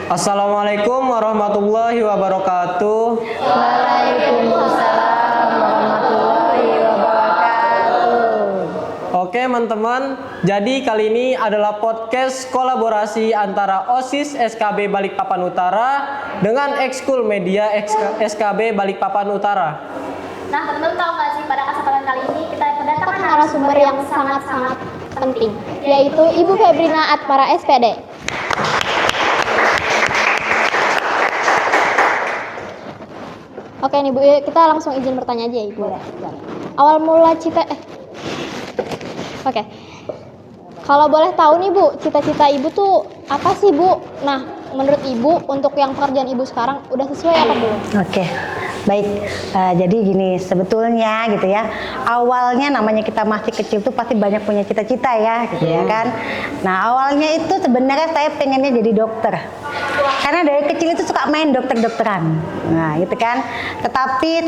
Assalamualaikum warahmatullahi wabarakatuh. Waalaikumsalam warahmatullahi wabarakatuh. Oke teman-teman, jadi kali ini adalah podcast kolaborasi antara OSIS SKB Balikpapan Utara dengan Ekskul Media SKB Balikpapan Utara. Nah, teman-teman tahu nggak sih, pada kesempatan kali ini kita kedatangan Narasumber yang sangat-sangat penting, yaitu Ibu Febrina Atmara SPD. Oke nih Bu, kita langsung izin bertanya aja ya Ibu. Awal mula Oke. Kalau boleh tahu nih Bu, cita-cita Ibu tuh apa sih Bu? Nah, menurut Ibu untuk yang pekerjaan Ibu sekarang udah sesuai apa belum? Oke, baik. Jadi gini, sebetulnya gitu ya, awalnya namanya kita masih kecil tuh pasti banyak punya cita-cita ya, gitu ya kan. Nah awalnya itu sebenarnya saya pengennya jadi dokter, karena dari kecil itu suka main dokter-dokteran. Nah gitu kan. Tetapi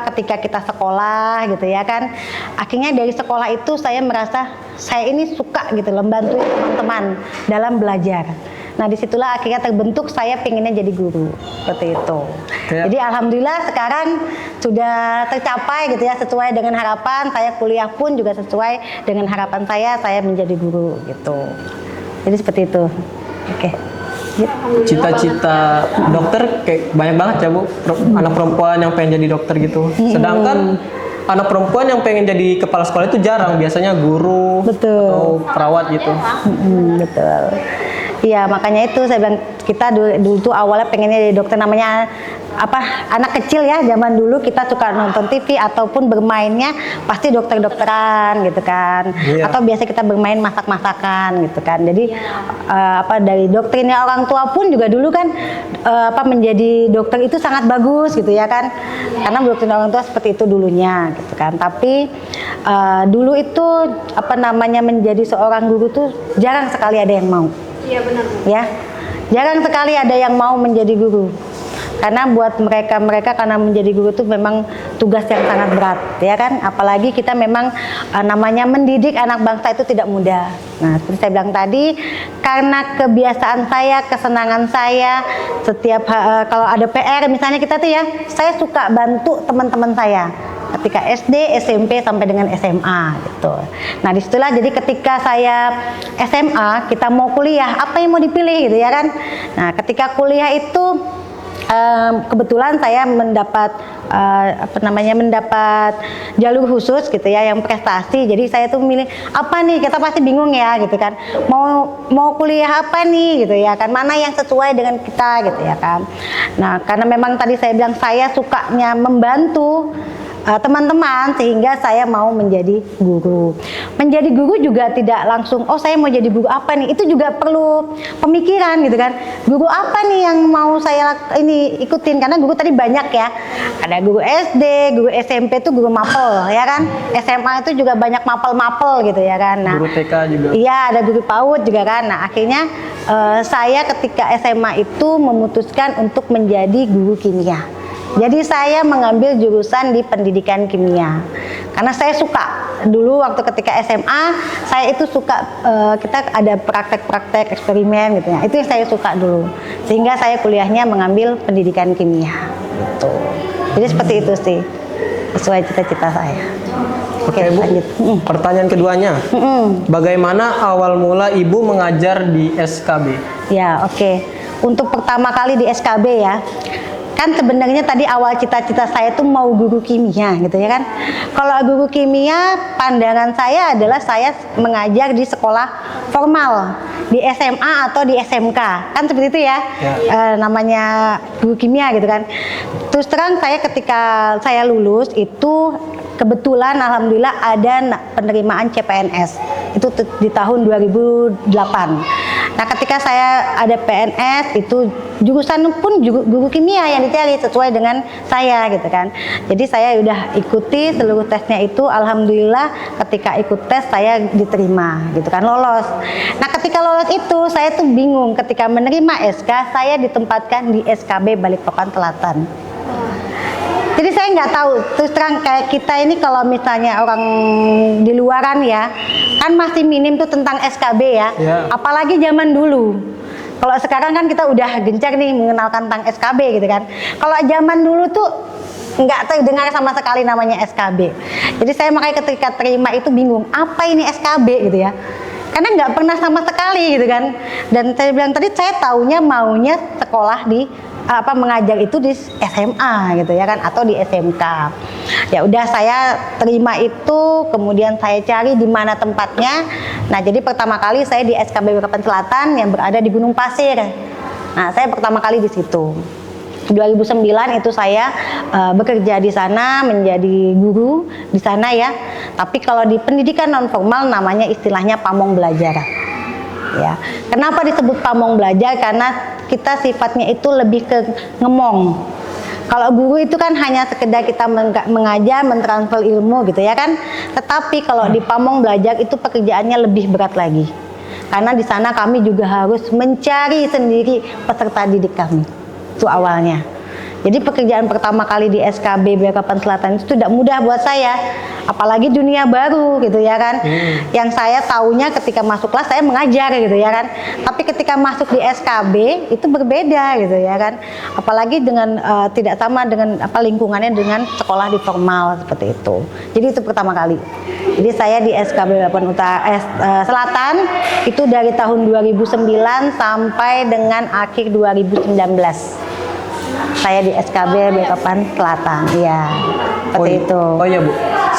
ketika kita sekolah gitu ya kan, akhirnya dari sekolah itu saya merasa saya ini suka gitu loh, membantu teman-teman dalam belajar. Nah disitulah akhirnya terbentuk saya pengennya jadi guru, seperti itu. Ya. Jadi alhamdulillah sekarang sudah tercapai gitu ya, sesuai dengan harapan. Saya kuliah pun juga sesuai dengan harapan saya menjadi guru gitu. Jadi seperti itu. Oke. Cita-cita dokter kayak banyak banget ya Bu, anak perempuan yang pengen jadi dokter gitu. Sedangkan anak perempuan yang pengen jadi kepala sekolah itu jarang, biasanya guru atau perawat gitu. Betul. Iya, makanya itu saya bilang kita dulu tuh awalnya pengennya jadi dokter, namanya anak kecil ya, zaman dulu kita suka nonton TV ataupun bermainnya pasti dokter-dokteran gitu kan. Iya. Atau biasa kita bermain masak-masakan gitu kan. Jadi dari doktrinnya orang tua pun juga dulu kan menjadi dokter itu sangat bagus gitu ya kan. Karena doktrin orang tua seperti itu dulunya gitu kan. Tapi dulu itu menjadi seorang guru tuh jarang sekali ada yang mau. Iya benar. Ya, jarang sekali ada yang mau menjadi guru. Karena buat mereka karena menjadi guru itu memang tugas yang sangat berat, ya kan? Apalagi kita memang namanya mendidik anak bangsa itu tidak mudah. Nah, seperti saya bilang tadi, karena kebiasaan saya, kesenangan saya, setiap kalau ada PR misalnya kita tuh ya, saya suka bantu teman-teman saya. Ketika SD, SMP sampai dengan SMA gitu. Nah disitulah jadi ketika saya SMA kita mau kuliah apa yang mau dipilih gitu ya kan. Nah ketika kuliah itu kebetulan saya mendapat mendapat jalur khusus gitu ya yang prestasi. Jadi saya tuh milih apa nih, kita pasti bingung ya gitu kan. Mau kuliah apa nih gitu ya kan. Mana yang sesuai dengan kita gitu ya kan. Nah karena memang tadi saya bilang saya sukanya membantu teman-teman sehingga saya mau menjadi guru. Menjadi guru juga tidak langsung saya mau jadi guru apa nih, itu juga perlu pemikiran gitu kan. Guru apa nih yang mau saya ikutin, karena guru tadi banyak ya. Ada guru SD, guru SMP itu guru mapel ya kan. SMA itu juga banyak mapel-mapel gitu ya kan. Nah, Guru TK juga. Iya, ada guru PAUD juga kan. Nah, akhirnya saya ketika SMA itu memutuskan untuk menjadi guru kimia. Jadi saya mengambil jurusan di pendidikan kimia karena saya suka. Dulu waktu ketika SMA saya itu suka kita ada praktek-praktek eksperimen gitu ya. Itu yang saya suka dulu. Sehingga saya kuliahnya mengambil pendidikan kimia gitu. Jadi seperti itu sih sesuai cita-cita saya. Oke Bu, lanjut. Pertanyaan keduanya, bagaimana awal mula Ibu mengajar di SKB? Ya, oke. Untuk pertama kali di SKB ya, kan sebenarnya tadi awal cita-cita saya tuh mau guru kimia gitu ya kan. Kalau guru kimia, pandangan saya adalah saya mengajar di sekolah formal, di SMA atau di SMK, kan seperti itu ya. Namanya guru kimia gitu kan. Terus terang saya ketika saya lulus itu kebetulan alhamdulillah ada penerimaan CPNS itu di tahun 2008. Nah ketika saya ada PNS itu jurusan pun guru kimia yang dicari sesuai dengan saya gitu kan. Jadi saya udah ikuti seluruh tesnya itu, alhamdulillah ketika ikut tes saya diterima gitu kan, lolos. Nah ketika lolos itu saya tuh bingung, ketika menerima SK saya ditempatkan di SKB Balikpapan Selatan. Jadi saya nggak tahu, terus terang kayak kita ini kalau misalnya orang di luaran ya, kan masih minim tuh tentang SKB ya. Apalagi zaman dulu. Kalau sekarang kan kita udah gencar nih mengenalkan tentang SKB gitu kan. Kalau zaman dulu tuh nggak terdengar sama sekali namanya SKB. Jadi saya makanya ketika terima itu bingung, apa ini SKB gitu ya. Karena nggak pernah sama sekali gitu kan. Dan saya bilang tadi saya taunya maunya sekolah di mengajar itu di SMA gitu ya kan, atau di SMK. Ya udah saya terima itu, kemudian saya cari di mana tempatnya. Nah jadi pertama kali saya di SKB Balikpapan Selatan yang berada di Gunung Pasir. Nah saya pertama kali di situ. 2009 itu saya bekerja di sana menjadi guru di sana ya. Tapi kalau di pendidikan non formal namanya istilahnya pamong belajar. Ya. Kenapa disebut pamong belajar? Karena kita sifatnya itu lebih ke ngemong. Kalau guru itu kan hanya sekedar kita mengajar, mentransfer ilmu gitu ya kan. Tetapi kalau di pamong belajar itu pekerjaannya lebih berat lagi. Karena di sana kami juga harus mencari sendiri peserta didik kami. Itu awalnya. Jadi pekerjaan pertama kali di SKB Balikpapan Selatan itu tidak mudah buat saya, apalagi dunia baru gitu ya kan. Yang saya taunya ketika masuk kelas saya mengajar gitu ya kan. Tapi ketika masuk di SKB itu berbeda gitu ya kan. Apalagi dengan tidak sama dengan lingkungannya dengan sekolah di formal seperti itu. Jadi itu pertama kali. Jadi saya di SKB Balikpapan Selatan itu dari tahun 2009 sampai dengan akhir 2019. Saya di SKB Balikpapan Selatan, iya, seperti itu. Oh iya Bu,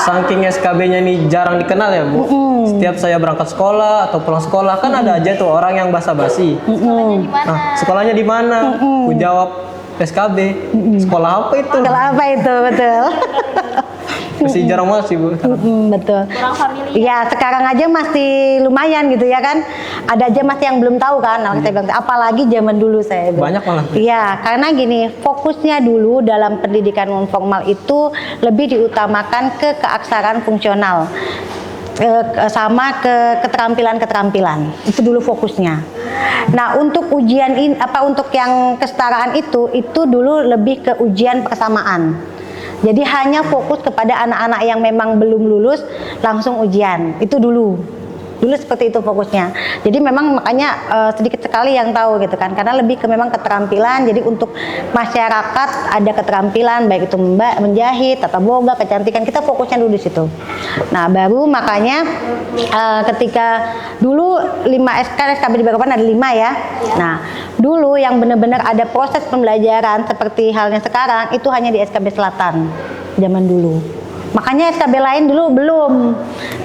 saking SKB-nya ini jarang dikenal ya Bu. Setiap saya berangkat sekolah atau pulang sekolah kan ada aja tuh orang yang basa-basi. Sekolahnya di mana? Nah, sekolahnya di mana? Ku jawab SKB. Sekolah apa itu? Sekolah apa itu, betul. Masih jarang banget sih Bu. Betul. Kurang familiar. Iya, sekarang aja masih lumayan gitu ya kan. Ada aja masih yang belum tahu kan. Nah, saya bilang, apalagi zaman dulu saya bilang. Banyak malah. Iya, karena gini, fokusnya dulu dalam pendidikan non formal itu lebih diutamakan ke keaksaraan fungsional. Sama ke keterampilan-keterampilan. Itu dulu fokusnya. Nah, untuk ujian ini untuk yang kesetaraan itu dulu lebih ke ujian persamaan. Jadi hanya fokus kepada anak-anak yang memang belum lulus langsung ujian. Itu dulu seperti itu fokusnya. Jadi memang makanya sedikit sekali yang tahu gitu kan, karena lebih ke memang keterampilan. Jadi untuk masyarakat ada keterampilan baik itu menjahit, tata boga, kecantikan, kita fokusnya dulu di situ. Nah baru makanya ketika dulu 5 SKB di Balikpapan ada 5 ya. Nah dulu yang benar-benar ada proses pembelajaran seperti halnya sekarang itu hanya di SKB Selatan zaman dulu. Makanya SKB lain dulu belum.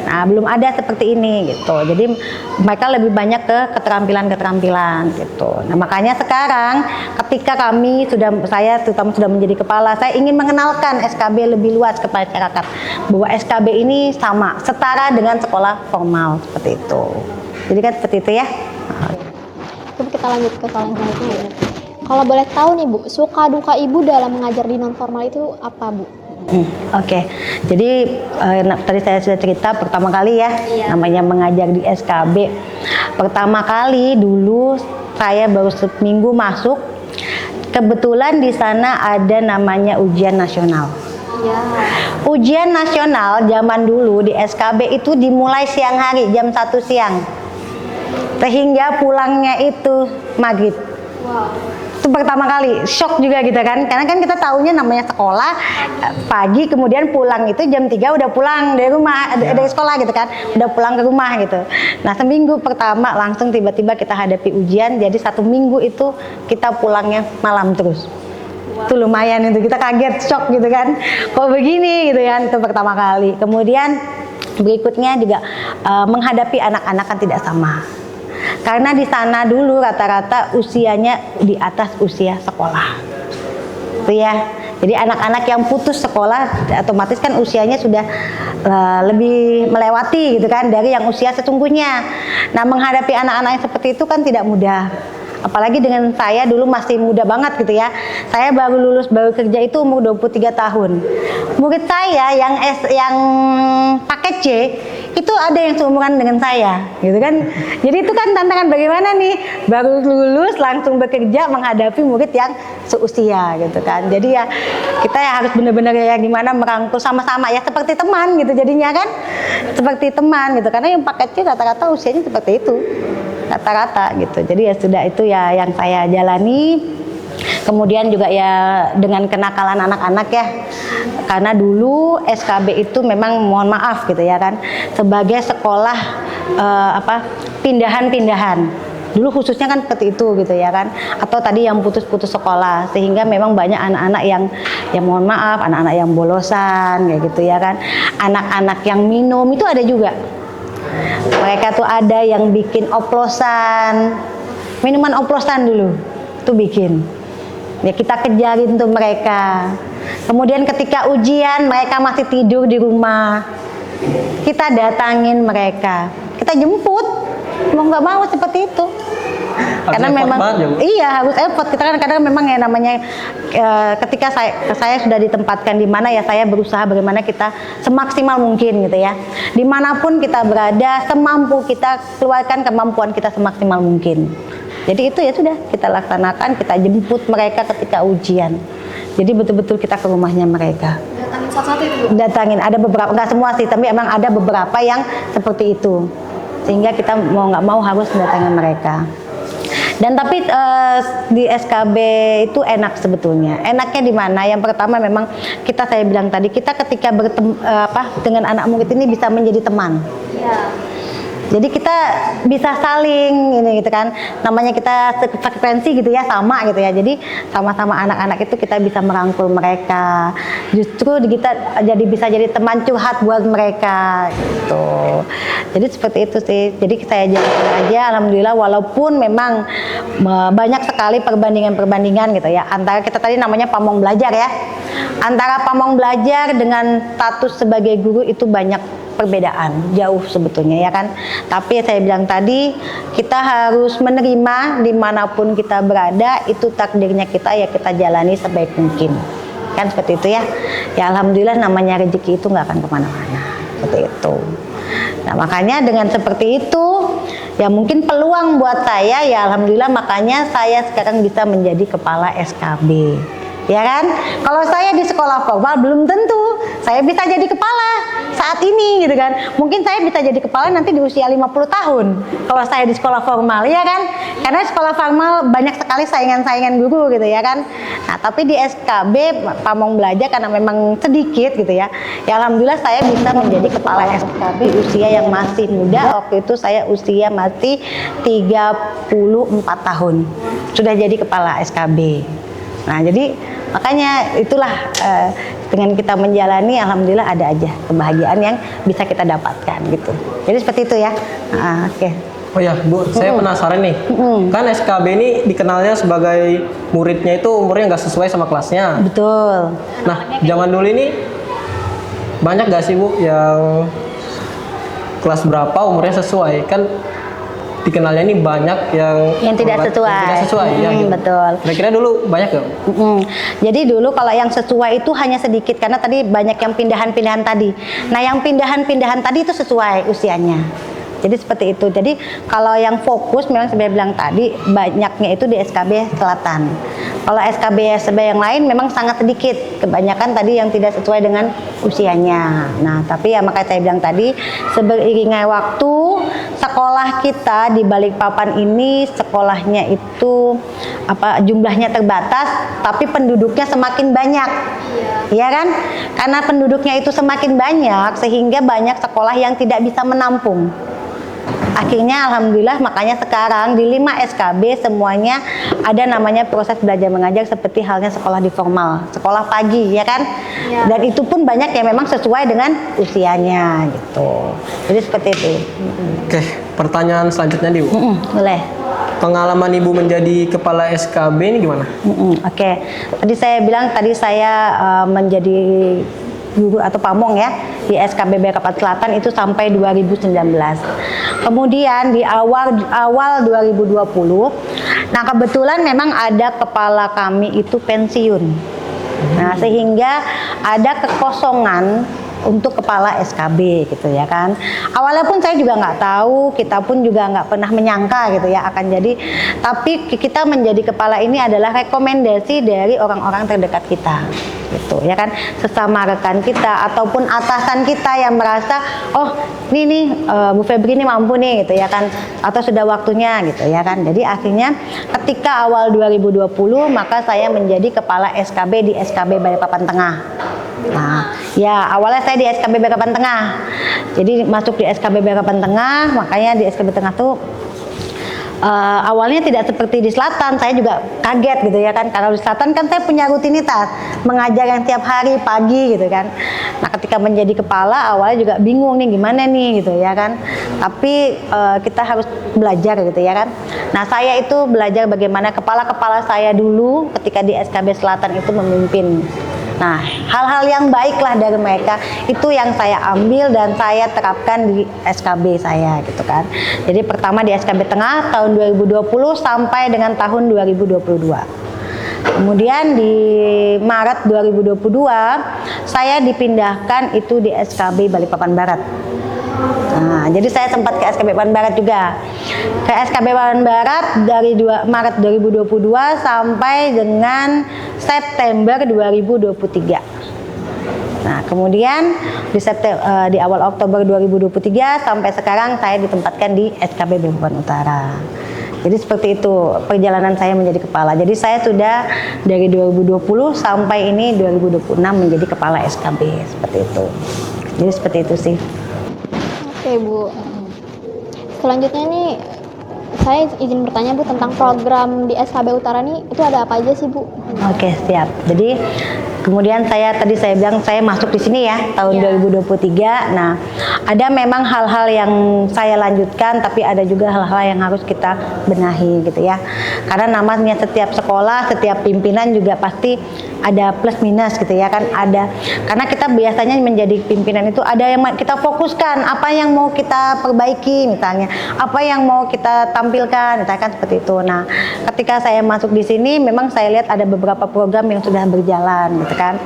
Nah, belum ada seperti ini gitu. Jadi mereka lebih banyak ke keterampilan-keterampilan gitu. Nah, makanya sekarang ketika saya terutama sudah menjadi kepala, saya ingin mengenalkan SKB lebih luas ke masyarakat bahwa SKB ini sama, setara dengan sekolah formal seperti itu. Jadi kan seperti itu ya. Coba kita lanjut ke soal selanjutnya ya. Kalau boleh tahu nih Bu, suka duka Ibu dalam mengajar di non formal itu apa Bu? Oke. Jadi tadi saya sudah cerita pertama kali ya, namanya mengajar di SKB. Pertama kali dulu saya baru seminggu masuk, kebetulan di sana ada namanya ujian nasional. Ya. Ujian nasional zaman dulu di SKB itu dimulai siang hari jam 1 siang, sehingga pulangnya itu maghrib. Wow. Itu pertama kali, shock juga gitu kan, karena kan kita taunya namanya sekolah pagi, kemudian pulang itu jam 3 udah pulang dari rumah, dari sekolah gitu kan, udah pulang ke rumah gitu. Nah seminggu pertama langsung tiba-tiba kita hadapi ujian, jadi 1 minggu itu kita pulangnya malam terus. Itu lumayan itu, kita kaget, shock gitu kan, kok begini gitu kan, itu pertama kali. Kemudian berikutnya juga menghadapi anak-anak kan tidak sama. Karena di sana dulu rata-rata usianya di atas usia sekolah, itu ya. Jadi anak-anak yang putus sekolah otomatis kan usianya sudah lebih melewati gitu kan dari yang usia sesungguhnya. Nah menghadapi anak-anak yang seperti itu kan tidak mudah. Apalagi dengan saya dulu masih muda banget gitu ya. Saya baru lulus, baru kerja itu umur 23 tahun. Murid saya yang paket C itu ada yang seumuran dengan saya gitu kan. Jadi itu kan tantangan bagaimana nih, baru lulus langsung bekerja menghadapi murid yang seusia gitu kan. Jadi ya kita ya harus benar-benar ya gimana merangkul sama-sama ya, seperti teman gitu jadinya kan, seperti teman gitu. Karena yang paket C rata-rata usianya seperti itu. rata-rata gitu. Jadi ya sudah, itu ya yang saya jalani. Kemudian juga ya dengan kenakalan anak-anak ya, karena dulu SKB itu memang mohon maaf gitu ya kan, sebagai sekolah pindahan-pindahan. Dulu khususnya kan seperti itu gitu ya kan, atau tadi yang putus-putus sekolah, sehingga memang banyak anak-anak yang mohon maaf, anak-anak yang bolosan kayak gitu ya kan, anak-anak yang minum itu ada juga. Mereka tuh ada yang bikin oplosan, minuman oplosan dulu tuh bikin. Ya kita kejarin tuh mereka. Kemudian ketika ujian mereka masih tidur di rumah, kita datangin mereka, kita jemput, mau nggak mau seperti itu. Karena memang iya harus effort. Kita kan kadang memang ya namanya ketika saya sudah ditempatkan di mana ya, saya berusaha bagaimana kita semaksimal mungkin gitu ya. Dimanapun kita berada, semampu kita keluarkan kemampuan kita semaksimal mungkin. Jadi itu ya sudah kita laksanakan, kita jemput mereka ketika ujian. Jadi betul-betul kita ke rumahnya mereka. Datangin satu-satu itu, Bu? Datangin, ada beberapa, nggak semua sih, tapi emang ada beberapa yang seperti itu. Sehingga kita mau nggak mau harus mendatangi mereka. Dan tapi di SKB itu enak sebetulnya. Enaknya di mana? Yang pertama memang saya bilang tadi, kita ketika dengan anak murid ini bisa menjadi teman. Iya. Jadi kita bisa saling ini gitu kan, namanya kita frekuensi gitu ya, sama gitu ya. Jadi sama-sama anak-anak itu kita bisa merangkul mereka. Justru kita bisa jadi teman curhat buat mereka gitu. Jadi seperti itu sih. Jadi saya jalan aja, alhamdulillah, walaupun memang banyak sekali perbandingan-perbandingan gitu ya. Antara kita tadi namanya pamong belajar ya. Antara pamong belajar dengan status sebagai guru itu banyak perbedaan, jauh sebetulnya ya kan. Tapi saya bilang tadi, kita harus menerima dimanapun kita berada, itu takdirnya kita, ya kita jalani sebaik mungkin. Kan seperti itu ya. Ya alhamdulillah, namanya rezeki itu nggak akan kemana-mana. Seperti itu. Nah makanya dengan seperti itu, ya mungkin peluang buat saya, ya alhamdulillah, makanya saya sekarang bisa menjadi kepala SKB. Ya kan? Kalau saya di sekolah formal belum tentu saya bisa jadi kepala saat ini gitu kan. Mungkin saya bisa jadi kepala nanti di usia 50 tahun. Kalau saya di sekolah formal, ya kan? Karena sekolah formal banyak sekali saingan-saingan guru gitu ya kan. Nah, tapi di SKB pamong belajar karena memang sedikit gitu ya. Ya alhamdulillah saya bisa menjadi kepala SKB di usia yang masih muda. Waktu itu saya usia masih 34 tahun. Sudah jadi kepala SKB. Nah, jadi makanya itulah dengan kita menjalani, alhamdulillah ada aja kebahagiaan yang bisa kita dapatkan gitu. Jadi seperti itu ya. Oke. Oh ya Bu, saya penasaran nih. Kan SKB ini dikenalnya sebagai muridnya itu umurnya nggak sesuai sama kelasnya. Betul. Nah, zaman dulu ini banyak gak sih Bu yang kelas berapa umurnya sesuai? Kan dikenalnya ini banyak yang tidak sesuai. Tidak sesuai ya, gitu. Betul. Kira-kira dulu banyak gak? Jadi dulu kalau yang sesuai itu hanya sedikit, karena tadi banyak yang pindahan-pindahan tadi. Nah yang pindahan-pindahan tadi itu sesuai usianya. Jadi seperti itu. Jadi kalau yang fokus memang saya bilang tadi banyaknya itu di SKB Selatan. Kalau SKB yang lain memang sangat sedikit. Kebanyakan tadi yang tidak sesuai dengan usianya. Nah, tapi ya makanya saya bilang tadi, seiringnya waktu sekolah kita di Balikpapan ini, sekolahnya itu jumlahnya terbatas, tapi penduduknya semakin banyak. Ya kan? Karena penduduknya itu semakin banyak, sehingga banyak sekolah yang tidak bisa menampung. Akhirnya alhamdulillah, makanya sekarang di 5 SKB semuanya ada namanya proses belajar mengajar seperti halnya sekolah di formal, sekolah pagi ya kan. Ya. Dan itu pun banyak yang memang sesuai dengan usianya gitu. Jadi seperti itu. Oke, pertanyaan selanjutnya nih Bu. Boleh. Pengalaman Ibu menjadi kepala SKB ini gimana? Oke. Tadi saya bilang saya menjadi guru atau pamong ya di SKB Balikpapan Selatan itu sampai 2019. Kemudian di awal 2020, nah kebetulan memang ada kepala kami itu pensiun. Nah sehingga ada kekosongan untuk kepala SKB gitu ya kan. Awalnya pun saya juga nggak tahu, kita pun juga nggak pernah menyangka gitu ya akan jadi. Tapi kita menjadi kepala ini adalah rekomendasi dari orang-orang terdekat kita. gitu ya kan, sesama rekan kita ataupun atasan kita yang merasa oh ini nih Bu Febri ini mampu nih gitu ya kan, atau sudah waktunya gitu ya kan. Jadi akhirnya ketika awal 2020 maka saya menjadi kepala SKB di SKB Balikpapan Tengah. Nah, ya awalnya saya di SKB Balikpapan Tengah. Jadi masuk di SKB Balikpapan Tengah, makanya di SKB Tengah tuh awalnya tidak seperti di Selatan. Saya juga kaget gitu ya kan, karena di Selatan kan saya punya rutinitas mengajar yang tiap hari pagi gitu kan. Nah ketika menjadi kepala awalnya juga bingung nih gimana nih gitu ya kan, tapi kita harus belajar gitu ya kan. Nah saya itu belajar bagaimana kepala-kepala saya dulu ketika di SKB Selatan itu memimpin. Nah, hal-hal yang baiklah dari mereka itu yang saya ambil dan saya terapkan di SKB saya gitu kan. Jadi pertama di SKB Tengah tahun 2020 sampai dengan tahun 2022. Kemudian di Maret 2022 saya dipindahkan itu di SKB Balikpapan Barat. Nah, jadi saya sempat ke SKB Balikpapan Barat juga. Ke SKB Balikpapan Barat dari Maret 2022 sampai dengan September 2023. Nah, kemudian di awal Oktober 2023 sampai sekarang saya ditempatkan di SKB Balikpapan Utara. Jadi seperti itu perjalanan saya menjadi kepala. Jadi saya sudah dari 2020 sampai ini 2026 menjadi kepala SKB seperti itu. Jadi seperti itu sih. Oke Bu, selanjutnya nih saya izin bertanya Bu tentang program di SKB Utara nih, itu ada apa aja sih Bu? Oke, siap. Jadi kemudian tadi saya bilang saya masuk di sini ya tahun 2023. Nah, ada memang hal-hal yang saya lanjutkan, tapi ada juga hal-hal yang harus kita benahi gitu ya. Karena namanya setiap sekolah, setiap pimpinan juga pasti ada plus minus gitu ya kan, ada. Karena kita biasanya menjadi pimpinan itu ada yang kita fokuskan, apa yang mau kita perbaiki misalnya, apa yang mau kita tampilkan, misalkan seperti itu. Nah, ketika saya masuk di sini memang saya lihat ada beberapa program yang sudah berjalan gitu kan.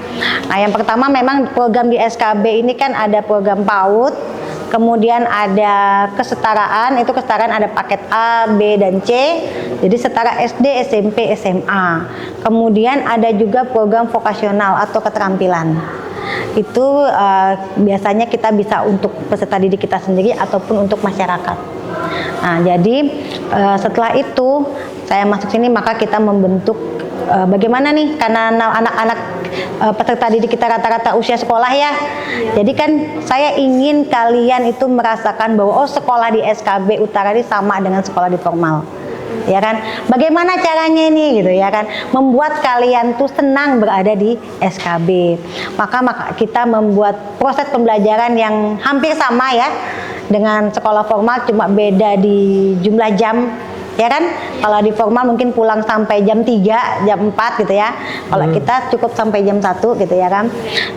Nah, yang pertama memang program di SKB ini kan ada program PAUD, kemudian ada kesetaraan, itu kesetaraan ada paket A, B, dan C, jadi setara SD, SMP, SMA. Kemudian ada juga program vokasional atau keterampilan. Itu biasanya kita bisa untuk peserta didik kita sendiri ataupun untuk masyarakat. Nah, jadi setelah itu saya masuk sini maka kita membentuk bagaimana nih, karena anak-anak peserta didik kita rata-rata usia sekolah ya. Jadi kan saya ingin kalian itu merasakan bahwa oh sekolah di SKB Utara ini sama dengan sekolah di formal. Ya kan? Bagaimana caranya ini gitu ya kan? Membuat kalian tuh senang berada di SKB. Maka kita membuat proses pembelajaran yang hampir sama ya dengan sekolah formal, cuma beda di jumlah jam. Ya kan, kalau di formal mungkin pulang sampai jam 3, jam 4 gitu ya. Kalau kita cukup sampai jam 1 gitu ya kan.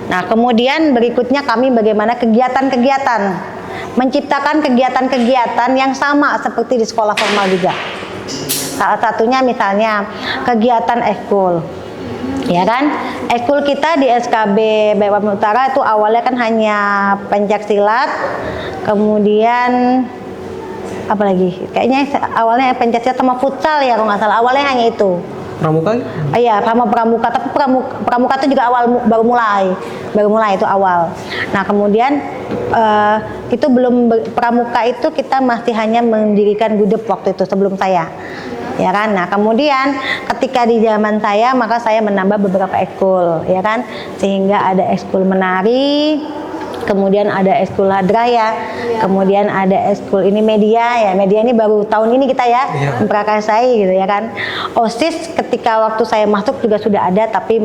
Nah, kemudian berikutnya kami bagaimana kegiatan-kegiatan, menciptakan kegiatan-kegiatan yang sama seperti di sekolah formal juga. Salah satunya misalnya kegiatan ekskul. Ya kan, ekskul kita di SKB Balikpapan Utara itu awalnya kan hanya pencaksilat, kemudian apalagi kayaknya awalnya pencaksilat sama futsal ya kalau nggak salah, awalnya hanya itu. Pramuka? Iya, sama pramuka, tapi pramuka itu juga baru mulai itu awal. Nah kemudian itu belum pramuka itu kita masih hanya mendirikan gudeg waktu itu sebelum saya. Ya kan, nah kemudian ketika di zaman saya maka saya menambah beberapa ekskul ya kan, sehingga ada ekskul menari, kemudian ada ekskul hadrah, kemudian ada ekskul ini media ya, media ini baru tahun ini kita ya memprakarsai gitu ya kan. OSIS ketika waktu saya masuk juga sudah ada, tapi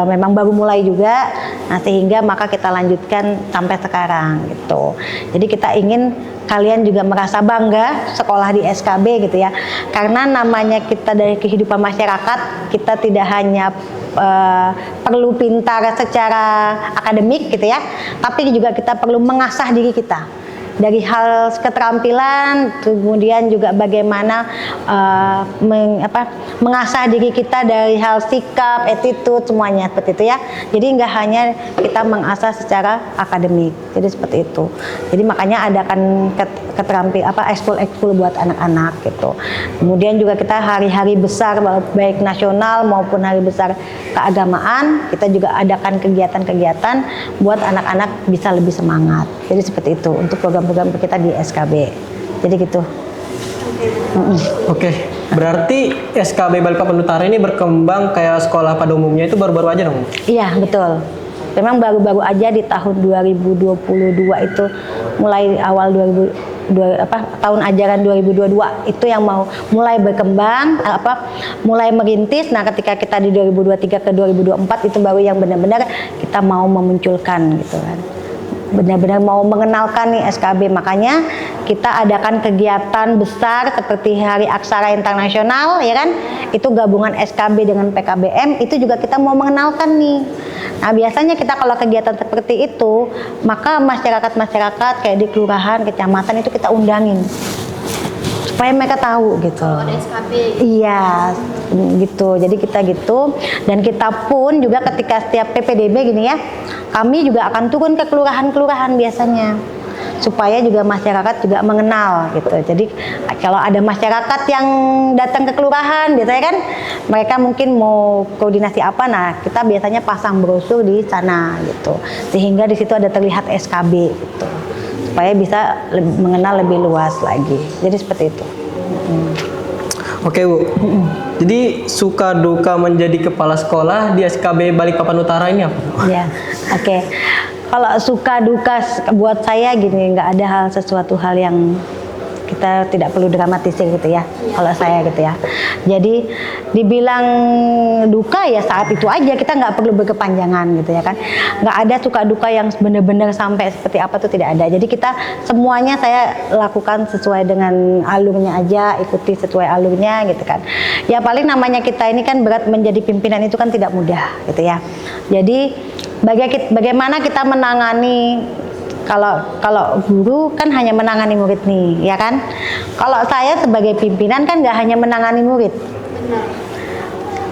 memang baru mulai juga. Nah sehingga maka kita lanjutkan sampai sekarang gitu. Jadi kita ingin kalian juga merasa bangga sekolah di SKB gitu ya, karena namanya kita dari kehidupan masyarakat, kita tidak hanya perlu pintar secara akademik gitu ya, tapi juga kita perlu mengasah diri kita dari hal keterampilan, kemudian juga bagaimana mengasah diri kita dari hal sikap, attitude, semuanya seperti itu ya. Jadi nggak hanya kita mengasah secara akademik, jadi seperti itu. Jadi makanya adakan keterampilan ekskul buat anak-anak gitu. Kemudian juga kita hari-hari besar baik nasional maupun hari besar keagamaan, kita juga adakan kegiatan-kegiatan buat anak-anak bisa lebih semangat. Jadi seperti itu untuk program-program kita di SKB. Jadi gitu. Oke, berarti SKB Balikpapan Utara ini berkembang kayak sekolah pada umumnya itu baru-baru aja dong? Iya, betul. Memang baru-baru aja di tahun 2022 itu, mulai awal tahun ajaran 2022 itu yang mau mulai berkembang, mulai merintis. Nah, ketika kita di 2023 ke 2024 itu baru yang benar-benar kita mau memunculkan gitu kan. Benar-benar mau mengenalkan nih SKB, makanya kita adakan kegiatan besar seperti Hari Aksara Internasional ya kan, itu gabungan SKB dengan PKBM, itu juga kita mau mengenalkan nih. Nah, biasanya kita kalau kegiatan seperti itu, maka masyarakat kayak di kelurahan, kecamatan itu kita undangin supaya mereka tahu gitu. Kalau ada SKB. Iya, gitu. Jadi kita gitu, dan kita pun juga ketika setiap PPDB gini ya, kami juga akan turun ke kelurahan-kelurahan biasanya supaya juga masyarakat juga mengenal gitu. Jadi kalau ada masyarakat yang datang ke kelurahan biasanya kan mereka mungkin mau koordinasi apa, nah kita biasanya pasang brosur di sana gitu, sehingga di situ ada terlihat SKB gitu, supaya bisa mengenal lebih luas lagi. Jadi seperti itu. Oke Bu, jadi suka duka menjadi kepala sekolah di SKB Balikpapan Utara ini apa? Ya, oke. Kalau suka duka buat saya gini, nggak ada sesuatu hal yang kita tidak perlu dramatisir gitu ya. Kalau saya gitu ya. Jadi dibilang duka ya saat itu aja, kita nggak perlu berkepanjangan gitu ya kan. Nggak ada suka duka yang benar-benar sampai seperti apa tuh tidak ada. Jadi kita semuanya saya lakukan sesuai dengan alurnya aja, ikuti sesuai alurnya gitu kan. Ya paling namanya kita ini kan berat, menjadi pimpinan itu kan tidak mudah gitu ya. Jadi bagaimana kita menangani, kalau guru kan hanya menangani murid nih, ya kan? Kalau saya sebagai pimpinan kan nggak hanya menangani murid. Benar.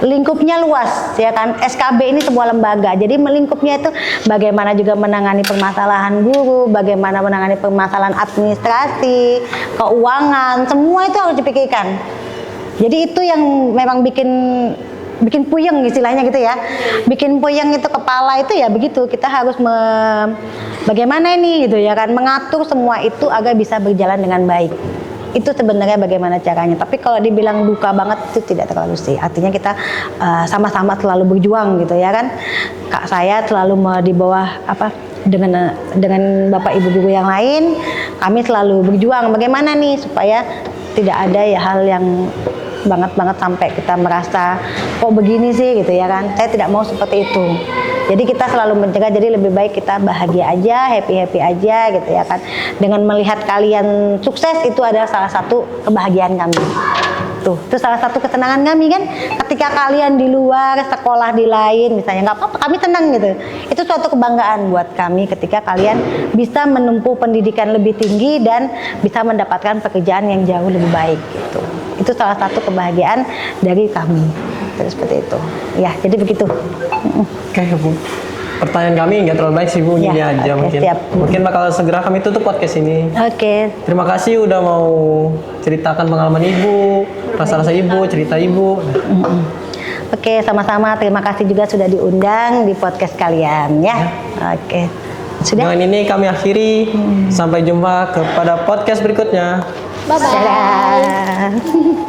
Lingkupnya luas, ya kan? SKB ini sebuah lembaga, jadi melingkupnya itu bagaimana juga menangani permasalahan guru, bagaimana menangani permasalahan administrasi, keuangan, semua itu harus dipikirkan. Jadi itu yang memang bikin puyeng istilahnya gitu ya, bikin puyeng itu kepala itu ya begitu. Kita harus bagaimana ini gitu ya kan, mengatur semua itu agar bisa berjalan dengan baik. Itu sebenarnya bagaimana caranya. Tapi kalau dibilang duka banget itu tidak terlalu sih. Artinya kita sama-sama selalu berjuang gitu ya kan. Kak saya selalu di bawah dengan Bapak Ibu guru yang lain, kami selalu berjuang bagaimana nih supaya tidak ada ya hal yang banget sampai kita merasa kok begini sih gitu ya kan. Saya tidak mau seperti itu. Jadi kita selalu mencegah, jadi lebih baik kita bahagia aja, happy aja gitu ya kan. Dengan melihat kalian sukses itu adalah salah satu kebahagiaan kami. Tuh, itu salah satu kesenangan kami kan. Ketika kalian di luar sekolah di lain misalnya, nggak apa-apa, kami tenang gitu. Itu suatu kebanggaan buat kami ketika kalian bisa menempuh pendidikan lebih tinggi dan bisa mendapatkan pekerjaan yang jauh lebih baik gitu. Itu salah satu kebahagiaan dari kami. Terus seperti itu. Ya, jadi begitu. Oke Bu, pertanyaan kami nggak terlalu baik sih Bu, gini aja mungkin. Siap. Mungkin bakal segera kami tutup podcast ini. Oke. Terima kasih udah mau ceritakan pengalaman Ibu, rasa-rasa Ibu, cerita Ibu. Oke, sama-sama. Terima kasih juga sudah diundang di podcast kalian ya. Oke. Sudah. Dengan ini kami akhiri. Sampai jumpa kepada podcast berikutnya. Bye-bye. Dadah.